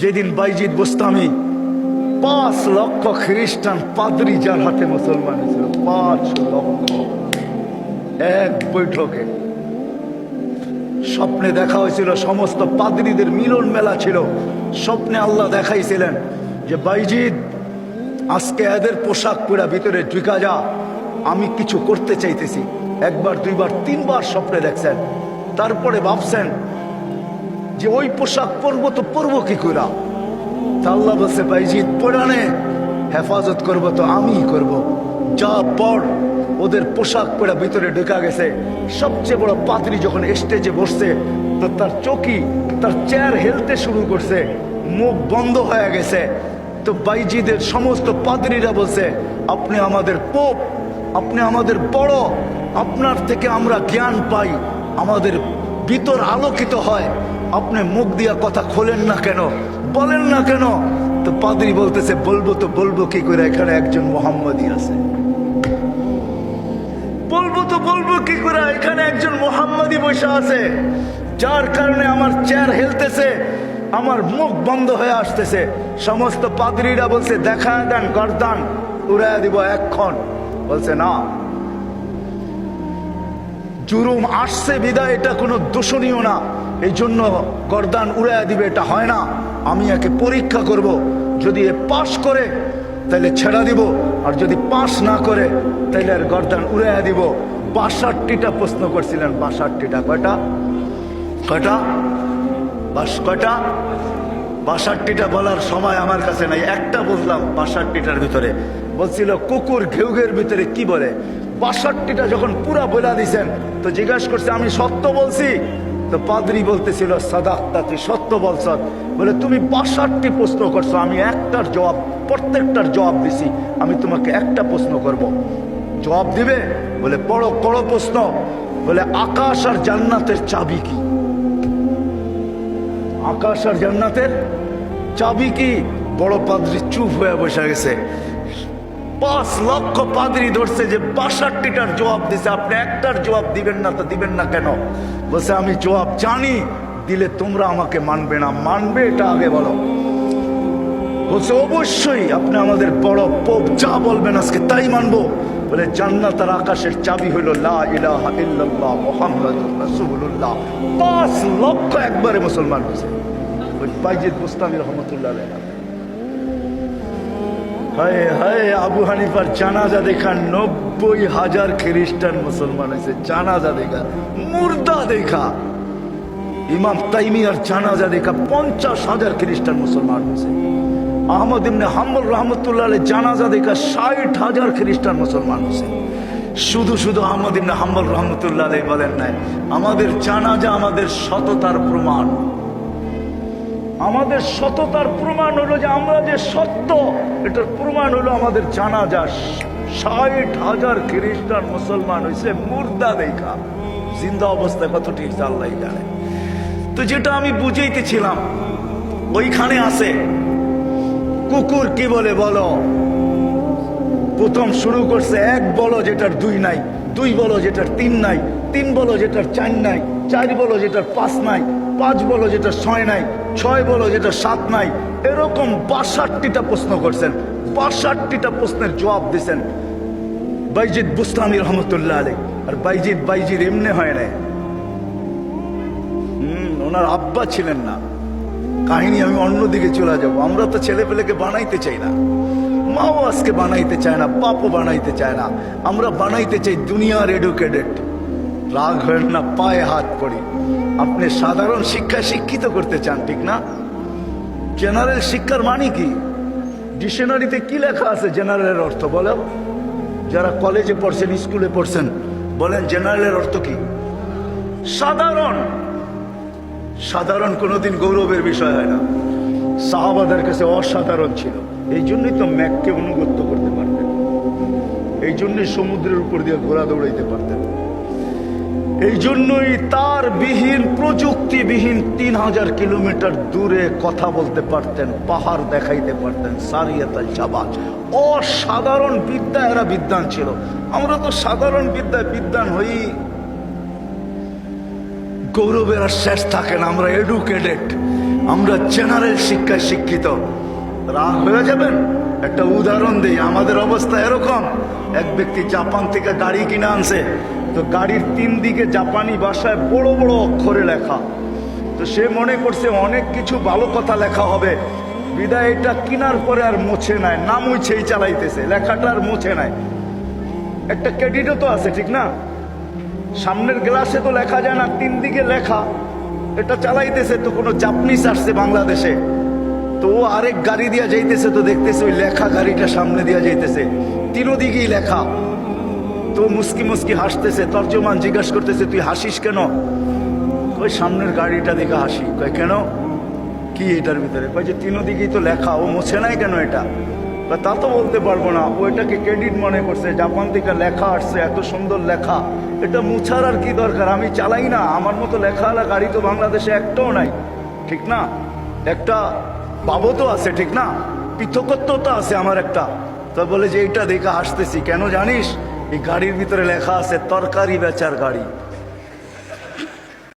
যেদিন বাইজিদ বোস্তামি 5 লক্ষ খ্রিস্টান পাদ্রী যার হাতে মুসলমান ছিল, 5 লক্ষ এক বৈঠকে। স্বপ্নে দেখা হয়েছিল, সমস্ত পাদ্রীদের মিলন মেলা ছিল। স্বপ্নে আল্লাহ দেখাইছিলেন যে বাইজিদ আজকে এদের পোশাক পুরা ভিতরে ঢুকা যা, আমি কিছু করতে চাইতেছি। একবার, দুইবার, তিনবার স্বপ্নে দেখছেন। তারপরে ভাবছেন যে ওই পোশাক পরবো তো পরবো কি করে। আল্লাহ বলছে বাইজিদ পরানে হেফাজত করব তো আমিই করব, যা পর। ওদের পোশাক পরা ভিতরে ঢুকা গেছে। সবচেয়ে বড় পাদ্রী যখন স্টেজে বসছে তো তার চকি, তার চেয়ার হেলতে শুরু করছে, মুখ বন্ধ হয়ে গেছে। তো বাইজিদের সমস্ত পাদ্রীরা বলছে আপনি আমাদের পোপ, আপনি আমাদের বড়, আপনার থেকে আমরা জ্ঞান পাই, আমাদের ভিতর আলোকিত হয়, আপনি মুখ দিয়া কথা খোলেন না কেন, বলেন না কেন। তো পাদ্রী বলতেছে বলবো তো বলবো কি করে, এখানে একজন মোহাম্মদী আছে। বলবো তো বলবো কি করে, এখানে একজন মোহাম্মদী বসে আছে, যার কারণে আমার চেয়ার হেলতেছে, আমার মুখ বন্ধ হয়ে আসতেছে। সমস্ত পাদ্রীরা বলছে দেখা দেন, গর্দান উড়াইয়া দিব এক্ষণ। বলছে না, জুরুম আসছে বিদায় এটা কোনো দূষণীয় না, এই জন্য গর্দান উড়াইয়া দিবে এটা হয় না। আমি একে পরীক্ষা করব, যদি এ পাশ করে তাহলে ছেড়া দিব, আর যদি পাশ না করে তাহলে আর গর্দান উড়াইয়া দিব। 62টা প্রশ্ন করছিলেন। 62টা কয়টা? কয়টা? কয়টা? 62টা বলার সময় আমার কাছে নাই, একটা বললাম 62টার ভিতরে। বলছিল কুকুর ঘেউঘের ভিতরে কি বলে। 62টা যখন পুরা বলা দিছেন তো জিজ্ঞাসা করছে আমি সত্য বলছি। তো পাদ্রী বলতেছিল সাদাক্তা, তুই সত্য বলছ। বলে তুমি 62টি প্রশ্ন করছো, আমি একটার জবাব, প্রত্যেকটার জবাব দিছি। আমি তোমাকে একটা প্রশ্ন করব, জবাব দিবে? বলে বড় বড় প্রশ্ন। বলে আকাশ আর জান্নাতের চাবি কি? আকাশ আর জান্নাতের চাবি কি? বড় পাদ্রী চুপ হয়ে বসে গেছে। 5 লক্ষ পাদ্রী ধরছে যে 62টার জবাব দিছে, আপনি একটার জবাব দিবেন না, তো দিবেন না কেন? বলছে আমি জবাব জানি, দিলে তোমরা আমাকে মানবে না, মানবে এটা আগে বলো। বলছে অবশ্যই, আপনি আমাদের বড় পোপ, যা বলবেন আজকে তাই মানবো। বলে জান্নাত আর আকাশের চাবি হইল লা ইলাহা ইল্লাল্লাহ মুহাম্মাদুর রাসূলুল্লাহ। 5 লক্ষ একবারে মুসলমান হয়েছে। ওই বাইজিদ বুস্তামি রহমতুল্লাহ আলাইহি। হায় হায়, আবু হানিফার জানাজা দেখা 90,000 খ্রিস্টান মুসলমান হয়েছে। জানাজা দেখা, মুর্দা দেখা। ইমাম তাইমিয়ার জানাজা দেখা 50,000 খ্রিস্টান মুসলমান হয়েছে। আহমদ ইবনে হাম্বল রহমতুল্লাহ আলাইহি জানাজা দেখা 60,000 খ্রিস্টান মুসলমান হয়েছে। শুধু শুধু আহমদ ইবনে হাম্বল রহমতুল্লাহ আলাইহি বলেন নাই, আমাদের জানাজা আমাদের সততার প্রমাণ। আমাদের সততার প্রমাণ হলো যে আমরা যে সত্য, এটার প্রমাণ হলো আমাদের জানাজা। 60,000 খ্রিস্টান মুসলমান হয়েছে মুর্দা দেখা। জিন্দা অবস্থায় কত ঠিক আল্লাহ জানে। তো যেটা আমি বুঝাইতেছিলাম, ওইখানে আছে কুকুর কি বলে বলো। প্রথম শুরু করছে 1 বলো যেটার 2 নাই, 2 বলো যেটার 3 নাই, 3 বলো যেটার 4 নাই, 4 বলো যেটার 5 নাই, 5 বলো যেটার 6 নাই, 6 বলো যেটার 7 নাই। এরকম 62টা প্রশ্ন করছেন। 62টা প্রশ্নের জবাব দিচ্ছেন বাইজিদ বুস্তামি রহমতুল্লাহ আলাইহি। আর বাইজিদ এমনি হয় নাই, ওনার আব্বা ছিলেন না। কাহিনী আমি অন্যদিকে চলে যাব। আমরা তো ছেলে পেলেকে বানাইতে চাই না, মাও আজকে বানাইতে চায় না, বাপও বানাইতে চায় না। আমরা বানাইতে চাই দুনিয়ার এডুকেটেড। রাগ হয় না, পায়ে হাত পড়ি। আপনি সাধারণ শিক্ষায় শিক্ষিত করতে চান, ঠিক না? জেনারেল শিক্ষার মানে কি? ডিকশনারিতে কি লেখা আছে জেনারেলের অর্থ বলো? যারা কলেজে পড়ছেন, স্কুলে পড়ছেন, বলেন জেনারেলের অর্থ কি? সাধারণ। সাধারণ কোনোদিন গৌরবের বিষয় হয় না। সাহাবাদের কাছে অসাধারণ ছিল, এই জন্যই তো ম্যাককে অনুগত্য করতে পারতেন, এই জন্যই সমুদ্রের উপর দিয়ে ঘোড়া দৌড়াইতে পারতেন, এই জন্যই তার বিহীন, প্রযুক্তিবিহীন 3000 কিলোমিটার দূরে কথা বলতে পারতেন, পাহাড় দেখাইতে পারতেন। সারিয়াতাল জাবাল। অসাধারণ বিদ্যা, এরা বিদ্বান ছিল। আমরা তো সাধারণ বিদ্যায় বিদ্বান হই, গৌরবের আর শেষ থাকে না। আমরা এডুকেটেড, আমরা জেনারেল শিক্ষায় শিক্ষিত, রাগ হয়ে যাবেন। একটা উদাহরণ দেই, আমাদের অবস্থা এরকম। এক ব্যক্তি জাপান থেকে গাড়ি কিনে আনছে, তো গাড়ির 3 দিকে জাপানি ভাষায় বড় বড় অক্ষরে লেখা। তো সে মনে করছে অনেক কিছু ভালো কথা লেখা হবে, বিদায় এটা কেনার পরে আর মুছে নাই, না মুছেই চালাইতেছে, লেখাটা আর মুছে নাই। একটা ক্রেডিটও তো আছে, ঠিক না? সামনের গ্লাসে তো লেখা যায় না, 3 দিকে লেখা, এটা চালাইতেছে। তো কোনো জাপানিজ আসছে বাংলাদেশে, তো ও আরেক গাড়ি দিয়া যাইতেছে, তো দেখতেছে ওই লেখা গাড়িটা সামনে দিয়া যাইতেছে, 3 দিকেই লেখা। তো মুস্কি মুস্কি হাসতেছে। তর্জমান জিজ্ঞাসা করতেছে, তুই হাসিস কেন? ওই সামনের গাড়িটা দেখে হাসি। কয় কেন, কি এটার ভিতরে? কয় যে 3 দিকেই তো লেখা, ও মুছে নাই কেন এটা? তা তো বলতে পারবো না, ও এটাকে ক্রেডিট মনে করছে, জাপান থেকে লেখা আসছে, এত সুন্দর লেখা, এটা মুছার আর কি দরকার? আমি চালাই না, আমার মতো লেখাওয়ালা গাড়ি তো বাংলাদেশে একটাও নাই, ঠিক না? একটা বাবতো আছে, ঠিক না? পৃথকত্ব তো আছে আমার একটা। তো বলে যে এইটা দেখে হাসতেছি কেন জানিস? এই গাড়ির ভিতরে লেখা আছে তরকারি বেচার গাড়ি।